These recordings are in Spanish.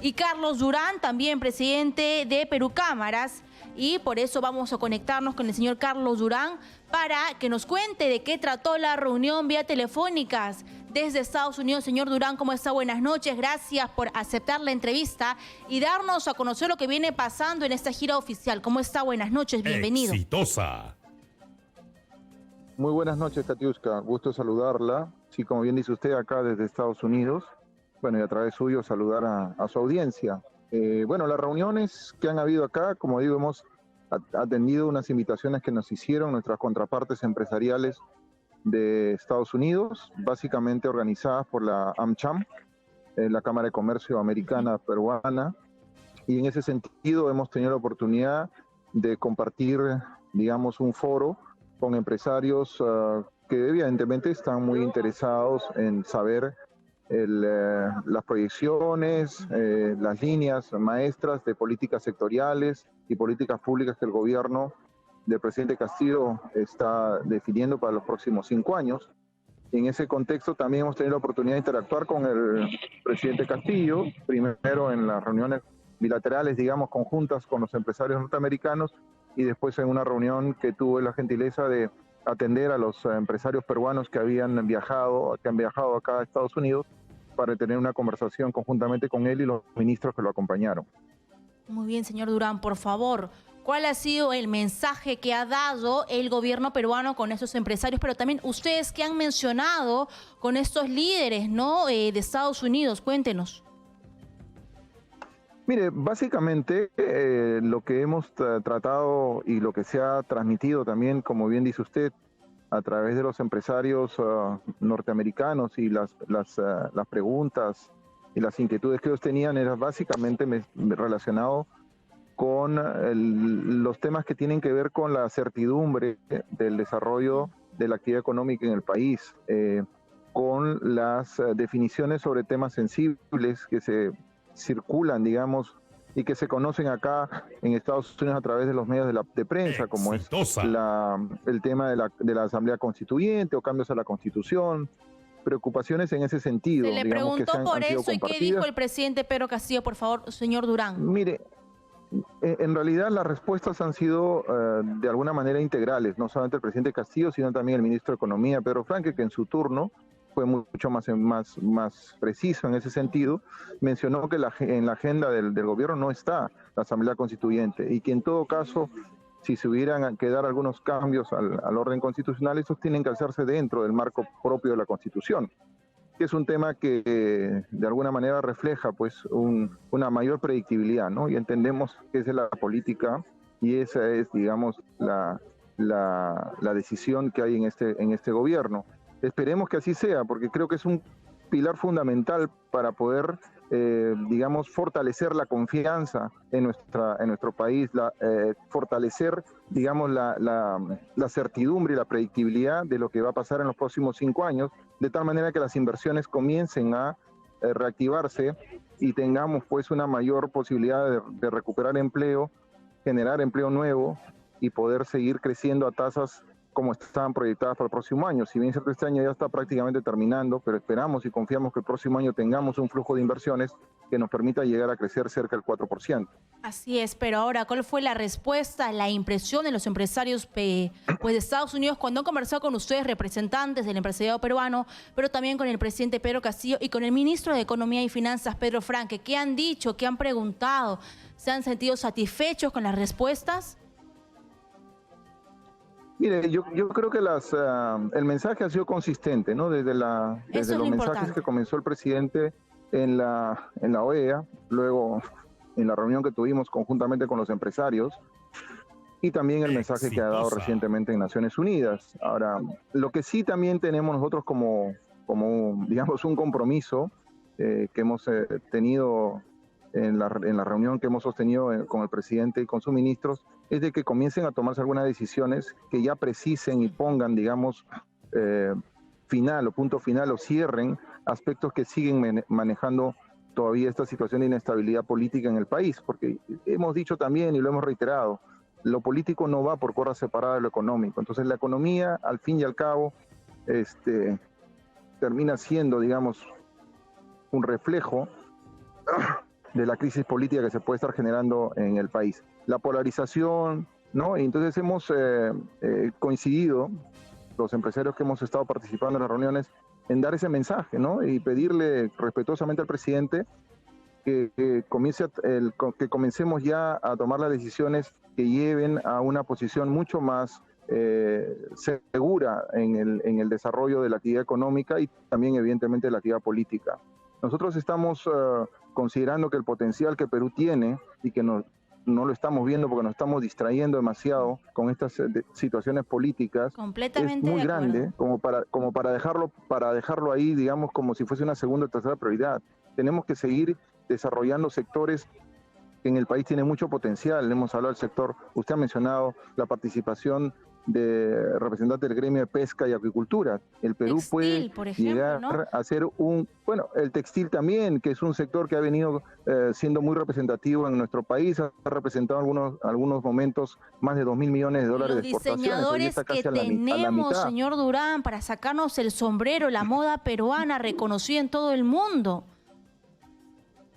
y Carlos Durán, también presidente de Perú Cámaras. Y por eso vamos a conectarnos con el señor Carlos Durán para que nos cuente de qué trató la reunión vía telefónicas desde Estados Unidos. Señor Durán, ¿cómo está? Buenas noches. Gracias por aceptar la entrevista y darnos a conocer lo que viene pasando en esta gira oficial. ¿Cómo está? Buenas noches. Bienvenido. Exitosa. Muy buenas noches, Katiuska. Gusto saludarla. Sí, como bien dice usted, acá desde Estados Unidos. Bueno, y a través suyo saludar a su audiencia. Bueno, las reuniones que han habido acá, como digo, hemos atendido unas invitaciones que nos hicieron nuestras contrapartes empresariales de Estados Unidos, básicamente organizadas por la AmCham, la Cámara de Comercio Americana Peruana, y en ese sentido hemos tenido la oportunidad de compartir, digamos, un foro con empresarios que evidentemente están muy interesados en saber las proyecciones, las líneas maestras de políticas sectoriales y políticas públicas que el gobierno del presidente Castillo está definiendo para los próximos 5 años. En ese contexto también hemos tenido la oportunidad de interactuar con el presidente Castillo, primero en las reuniones bilaterales, digamos, conjuntas con los empresarios norteamericanos, y después en una reunión que tuve la gentileza de atender a los empresarios peruanos que han viajado acá a Estados Unidos, para tener una conversación conjuntamente con él y los ministros que lo acompañaron. Muy bien, señor Durán, por favor, ¿cuál ha sido el mensaje que ha dado el gobierno peruano con estos empresarios, pero también ustedes que han mencionado con estos líderes, ¿no?, de Estados Unidos? Cuéntenos. Mire, básicamente lo que hemos tratado y lo que se ha transmitido también, como bien dice usted, a través de los empresarios norteamericanos y las preguntas y las inquietudes que ellos tenían, era básicamente relacionado con los temas que tienen que ver con la certidumbre del desarrollo de la actividad económica en el país, con las definiciones sobre temas sensibles que se circulan, digamos, y que se conocen acá en Estados Unidos a través de los medios de prensa, como es el tema de la Asamblea Constituyente o cambios a la Constitución, preocupaciones en ese sentido. Se le preguntó por eso, ¿y qué dijo el presidente Pedro Castillo, por favor, señor Durán? Mire, en realidad las respuestas han sido de alguna manera integrales, no solamente el presidente Castillo, sino también el ministro de Economía, Pedro Franque, que en su turno fue mucho más preciso en ese sentido. Mencionó que en la agenda del gobierno no está la Asamblea Constituyente, y que en todo caso, si se hubieran que dar algunos cambios al orden constitucional, esos tienen que hacerse dentro del marco propio de la Constitución, que es un tema que de alguna manera refleja pues una mayor predictibilidad, ¿no? Y entendemos que esa es la política y esa es, digamos, la decisión que hay en este gobierno. Esperemos que así sea, porque creo que es un pilar fundamental para poder, digamos, fortalecer la confianza en nuestro país, fortalecer, digamos, la certidumbre y la predictibilidad de lo que va a pasar en los próximos 5 años, de tal manera que las inversiones comiencen a reactivarse y tengamos pues una mayor posibilidad de recuperar empleo, generar empleo nuevo y poder seguir creciendo a tasas como estaban proyectadas para el próximo año. Si bien es cierto, este año ya está prácticamente terminando, pero esperamos y confiamos que el próximo año tengamos un flujo de inversiones que nos permita llegar a crecer cerca del 4%. Así es, pero ahora, ¿cuál fue la respuesta, la impresión de los empresarios pues, de Estados Unidos cuando han conversado con ustedes, representantes del empresariado peruano, pero también con el presidente Pedro Castillo y con el ministro de Economía y Finanzas, Pedro Franque? ¿Qué han dicho? ¿Qué han preguntado? ¿Se han sentido satisfechos con las respuestas? Mire, yo creo que el mensaje ha sido consistente, ¿no? Desde los mensajes que comenzó el presidente en la OEA, luego en la reunión que tuvimos conjuntamente con los empresarios, y también el mensaje que ha dado recientemente en Naciones Unidas. Ahora, lo que sí también tenemos nosotros como digamos, un compromiso que hemos tenido en la reunión que hemos sostenido con el presidente y con sus ministros, es de que comiencen a tomarse algunas decisiones que ya precisen y pongan, digamos, punto final o cierren aspectos que siguen manejando todavía esta situación de inestabilidad política en el país, porque hemos dicho también y lo hemos reiterado, lo político no va por cuerda separada de lo económico. Entonces la economía, al fin y al cabo, termina siendo, digamos, un reflejo de la crisis política que se puede estar generando en el país. La polarización, ¿no? Y entonces hemos coincidido, los empresarios que hemos estado participando en las reuniones, en dar ese mensaje, ¿no? Y pedirle respetuosamente al presidente que comencemos ya a tomar las decisiones que lleven a una posición mucho más segura en el desarrollo de la actividad económica y también evidentemente de la actividad política. Nosotros estamos considerando que el potencial que Perú tiene y que no lo estamos viendo porque nos estamos distrayendo demasiado con estas situaciones políticas, es muy grande como para dejarlo ahí, digamos, como si fuese una segunda o tercera prioridad. Tenemos que seguir desarrollando sectores que en el país tienen mucho potencial. Hemos hablado del sector, usted ha mencionado la participación de representantes del gremio de pesca y acuicultura. El Perú textil, puede por ejemplo, llegar, ¿no?, a ser el textil también, que es un sector que ha venido siendo muy representativo en nuestro país, ha representado algunos momentos más de 2.000 millones de dólares de exportaciones. Los diseñadores que tenemos, señor Durán, para sacarnos el sombrero, la moda peruana reconocida en todo el mundo.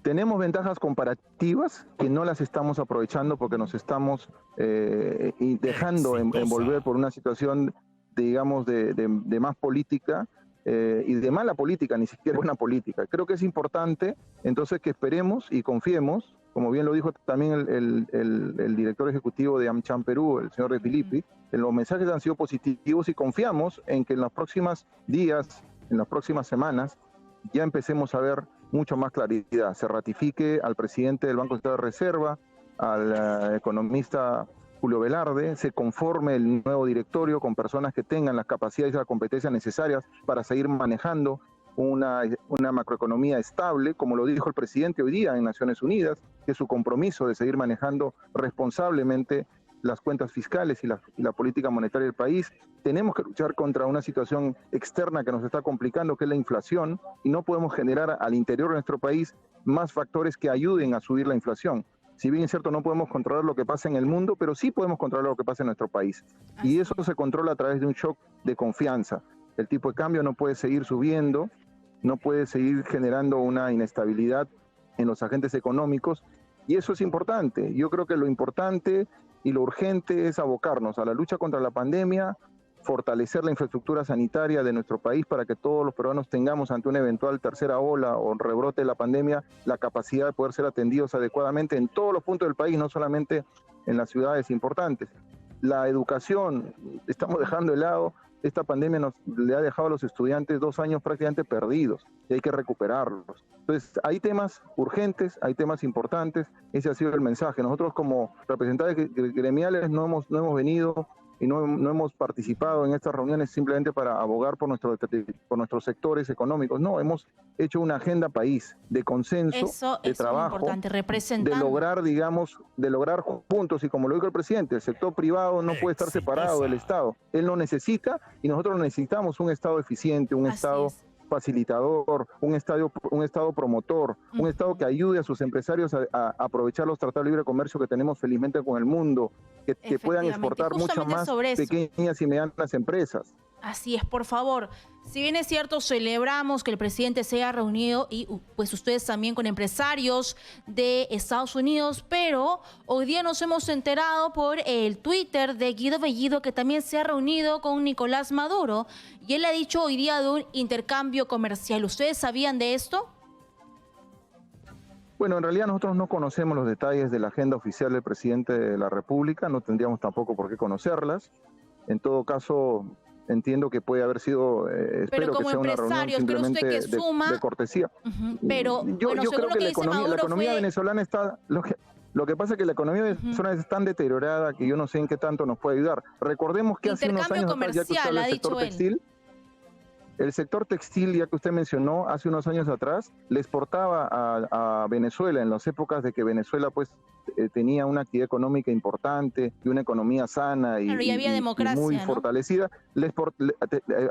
Tenemos ventajas comparativas que no las estamos aprovechando porque nos estamos dejando envolver por una situación, digamos, de más política y de mala política, ni siquiera buena política. Creo que es importante, entonces, que esperemos y confiemos, como bien lo dijo también el director ejecutivo de AmCham Perú, el señor De Filippi, los mensajes han sido positivos y confiamos en que en los próximos días, en las próximas semanas, ya empecemos a ver mucho más claridad, se ratifique al presidente del Banco Central de Reserva, al economista Julio Velarde, se conforme el nuevo directorio con personas que tengan las capacidades y las competencias necesarias para seguir manejando una macroeconomía estable, como lo dijo el presidente hoy día en Naciones Unidas, que es su compromiso de seguir manejando responsablemente las cuentas fiscales y la política monetaria del país. Tenemos que luchar contra una situación externa que nos está complicando, que es la inflación, y no podemos generar al interior de nuestro país más factores que ayuden a subir la inflación. Si bien es cierto, no podemos controlar lo que pasa en el mundo, pero sí podemos controlar lo que pasa en nuestro país. Y eso se controla a través de un shock de confianza. El tipo de cambio no puede seguir subiendo, no puede seguir generando una inestabilidad en los agentes económicos, y eso es importante. Yo creo que lo importante y lo urgente es abocarnos a la lucha contra la pandemia, fortalecer la infraestructura sanitaria de nuestro país para que todos los peruanos tengamos ante una eventual tercera ola o rebrote de la pandemia la capacidad de poder ser atendidos adecuadamente en todos los puntos del país, no solamente en las ciudades importantes. La educación, estamos dejando de lado, esta pandemia le ha dejado a los estudiantes 2 años prácticamente perdidos y hay que recuperarlos. Entonces, hay temas urgentes, hay temas importantes, ese ha sido el mensaje. Nosotros como representantes gremiales no hemos venido y no hemos participado en estas reuniones simplemente para abogar por nuestros sectores económicos. No, hemos hecho una agenda país de consenso, de trabajo, de lograr, digamos, juntos, y como lo dijo el presidente, el sector privado no puede estar separado del Estado. Él lo necesita y nosotros necesitamos un Estado eficiente, un Estado facilitador, un Estado promotor, un Estado que ayude a sus empresarios a aprovechar los tratados de libre comercio que tenemos felizmente con el mundo, que puedan exportar mucho más pequeñas y medianas empresas. Así es, por favor. Si bien es cierto, celebramos que el presidente se haya reunido y pues ustedes también con empresarios de Estados Unidos, pero hoy día nos hemos enterado por el Twitter de Guido Bellido que también se ha reunido con Nicolás Maduro y él ha dicho hoy día de un intercambio comercial. ¿Ustedes sabían de esto? Bueno, en realidad nosotros no conocemos los detalles de la agenda oficial del presidente de la República, no tendríamos tampoco por qué conocerlas. En todo caso, entiendo que puede haber sido, espero que sea una reunión simplemente de cortesía. Pero yo creo que la economía venezolana está... Lo que pasa es que la economía venezolana es tan deteriorada que yo no sé en qué tanto nos puede ayudar. Recordemos que hace unos años atrás, ya que usted habla del sector textil, el sector textil, ya que usted mencionó, hace unos años atrás, le exportaba a Venezuela en las épocas de que Venezuela pues tenía una actividad económica importante y una economía sana y muy fortalecida.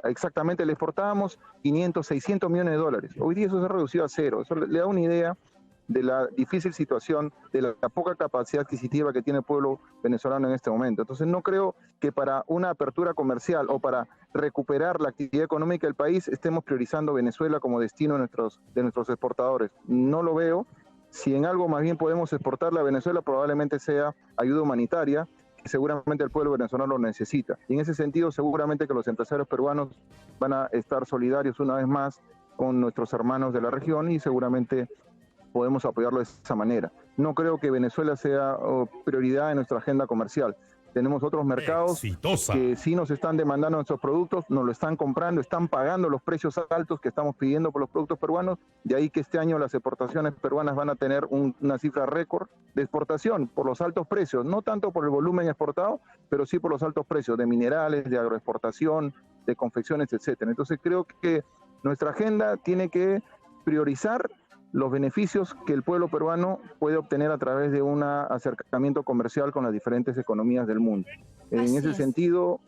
Exactamente, le exportábamos 500, 600 millones de dólares. Hoy día eso se ha reducido a cero. Eso le da una idea de la difícil situación, de la poca capacidad adquisitiva que tiene el pueblo venezolano en este momento. Entonces no creo que para una apertura comercial o para recuperar la actividad económica del país estemos priorizando Venezuela como destino de nuestros exportadores. No lo veo. Si en algo más bien podemos exportarle a Venezuela, probablemente sea ayuda humanitaria, que seguramente el pueblo venezolano lo necesita. Y en ese sentido, seguramente que los empresarios peruanos van a estar solidarios una vez más con nuestros hermanos de la región y seguramente podemos apoyarlo de esa manera. No creo que Venezuela sea prioridad en nuestra agenda comercial. Tenemos otros mercados que sí nos están demandando nuestros productos, nos lo están comprando, están pagando los precios altos que estamos pidiendo por los productos peruanos. De ahí que este año las exportaciones peruanas van a tener una cifra récord de exportación por los altos precios, no tanto por el volumen exportado, pero sí por los altos precios de minerales, de agroexportación, de confecciones, etcétera. Entonces creo que nuestra agenda tiene que priorizar los beneficios que el pueblo peruano puede obtener a través de un acercamiento comercial con las diferentes economías del mundo. En ese sentido,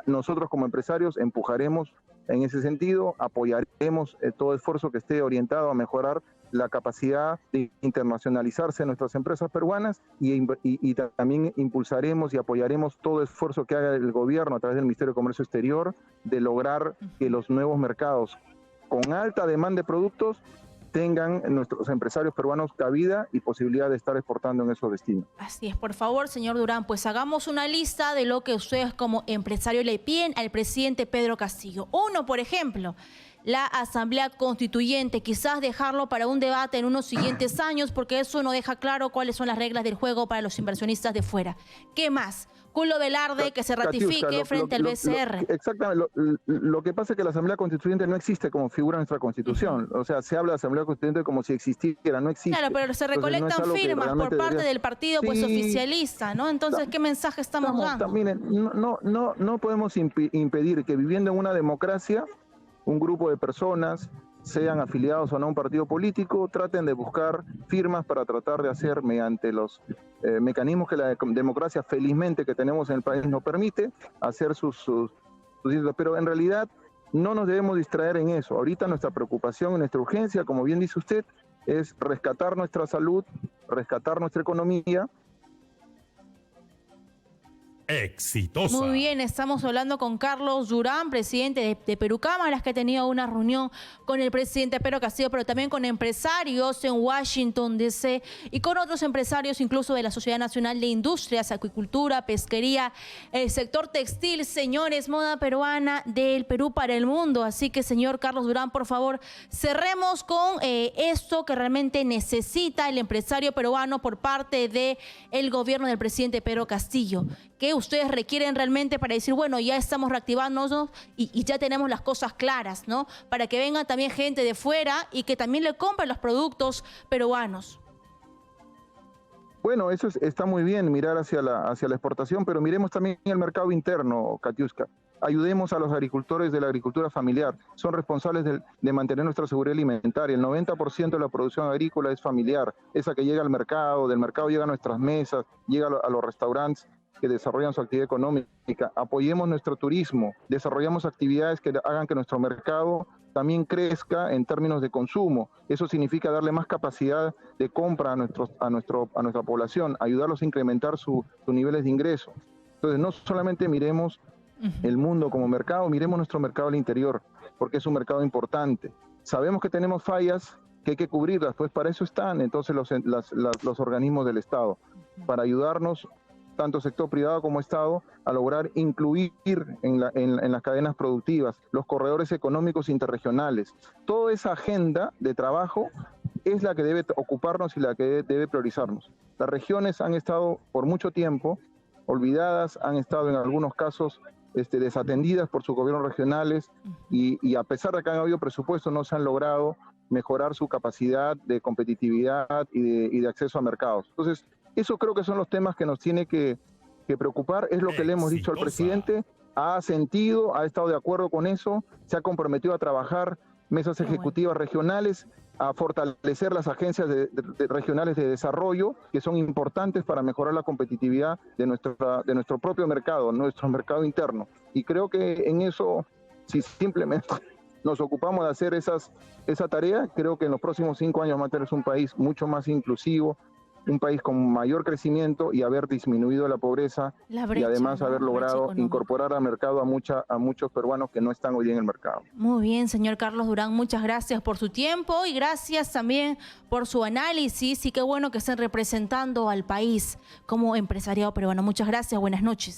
nosotros como empresarios empujaremos en ese sentido, apoyaremos todo esfuerzo que esté orientado a mejorar la capacidad de internacionalizarse de nuestras empresas peruanas y también impulsaremos y apoyaremos todo esfuerzo que haga el gobierno a través del Ministerio de Comercio Exterior de lograr que los nuevos mercados con alta demanda de productos tengan nuestros empresarios peruanos cabida y posibilidad de estar exportando en esos destinos. Así es, por favor, señor Durán, pues hagamos una lista de lo que ustedes como empresario le piden al presidente Pedro Castillo. Uno, por ejemplo, la Asamblea Constituyente, quizás dejarlo para un debate en unos siguientes años, porque eso no deja claro cuáles son las reglas del juego para los inversionistas de fuera. ¿Qué más? Culo Velarde, que se ratifique frente al BCR. Exactamente. Lo que pasa es que la Asamblea Constituyente no existe como figura en nuestra Constitución. O sea, se habla de Asamblea Constituyente como si existiera, no existe. Claro, pero se recolectan firmas por parte del partido pues oficialista, ¿no? Entonces, ¿qué mensaje estamos dando? Miren, no podemos impedir que viviendo en una democracia, un grupo de personas, sean afiliados o no a un partido político, traten de buscar firmas para tratar de hacer mediante los mecanismos que la democracia felizmente que tenemos en el país nos permite, hacer sus pero en realidad no nos debemos distraer en eso. Ahorita nuestra preocupación y nuestra urgencia, como bien dice usted, es rescatar nuestra salud, rescatar nuestra economía. Exitosa. Muy bien, estamos hablando con Carlos Durán, presidente de Perú Cámaras, que ha tenido una reunión con el presidente Pedro Castillo, pero también con empresarios en Washington, D.C. y con otros empresarios, incluso de la Sociedad Nacional de Industrias, Acuicultura, Pesquería, el sector textil, señores, moda peruana del Perú para el mundo. Así que, señor Carlos Durán, por favor, cerremos con esto que realmente necesita el empresario peruano por parte del gobierno del presidente Pedro Castillo. ¿Qué ustedes requieren realmente para decir, bueno, ya estamos reactivándonos y ya tenemos las cosas claras, ¿no? Para que venga también gente de fuera y que también le compren los productos peruanos. Bueno, eso está muy bien, mirar hacia la exportación, pero miremos también el mercado interno, Katiuska. Ayudemos a los agricultores de la agricultura familiar. Son responsables de mantener nuestra seguridad alimentaria. El 90% de la producción agrícola es familiar. Esa que llega al mercado, del mercado llega a nuestras mesas, llega a los restaurantes que desarrollan su actividad económica. Apoyemos nuestro turismo, desarrollamos actividades que hagan que nuestro mercado también crezca en términos de consumo. Eso significa darle más capacidad de compra a nuestra población, ayudarlos a incrementar sus niveles de ingreso. Entonces, no solamente miremos el mundo como mercado, miremos nuestro mercado al interior, porque es un mercado importante. Sabemos que tenemos fallas, que hay que cubrirlas, pues para eso están entonces los organismos del Estado, para ayudarnos tanto sector privado como Estado, a lograr incluir en las cadenas productivas, los corredores económicos interregionales. Toda esa agenda de trabajo es la que debe ocuparnos y la que debe priorizarnos. Las regiones han estado por mucho tiempo olvidadas, han estado en algunos casos desatendidas por sus gobiernos regionales y a pesar de que han habido presupuestos, no se han logrado mejorar su capacidad de competitividad y de acceso a mercados. Entonces, eso creo que son los temas que nos tiene que preocupar, es lo que le hemos dicho al presidente, ha sentido, ha estado de acuerdo con eso, se ha comprometido a trabajar mesas ejecutivas regionales, a fortalecer las agencias regionales de desarrollo, que son importantes para mejorar la competitividad de nuestro propio mercado, nuestro mercado interno. Y creo que en eso, si simplemente nos ocupamos de hacer esa tarea, creo que en los próximos 5 años vamos a tener un país mucho más inclusivo, un país con mayor crecimiento y haber disminuido la pobreza La brecha, y además ¿no? haber La brecha logrado económica. incorporar al mercado a muchos peruanos que no están hoy día en el mercado. Muy bien, señor Carlos Durán, muchas gracias por su tiempo y gracias también por su análisis y qué bueno que estén representando al país como empresariado peruano. Muchas gracias, buenas noches.